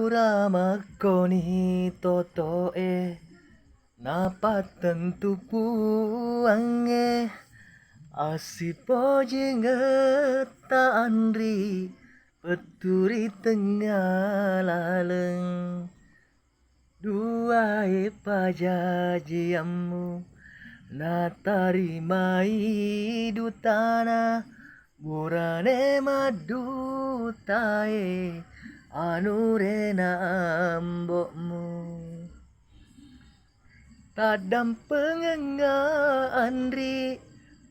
Makoni toto napa tentu puange asipo jengeta andri peturi tengah laleng dua pajajiamu na tarimai dutana burane madutae anurena ambokmu tadam pengenga andri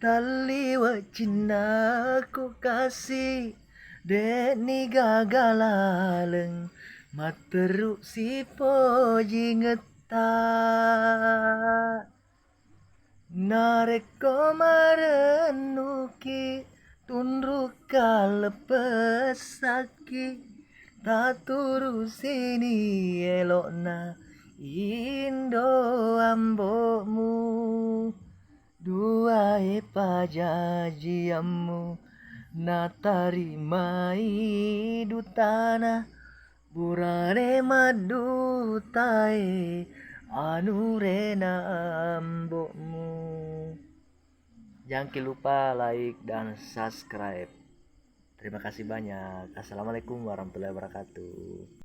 tali wacinaku kasih deni gagalaleng materuk si poji ngeta nareko marenuki tundruk kalepesaki taturu sini elokna indo ambokmu dua pajajiamu na tarimai dutana burane madutae anurena ambokmu. Jangan lupa like dan subscribe. Terima kasih banyak. Assalamualaikum warahmatullahi wabarakatuh.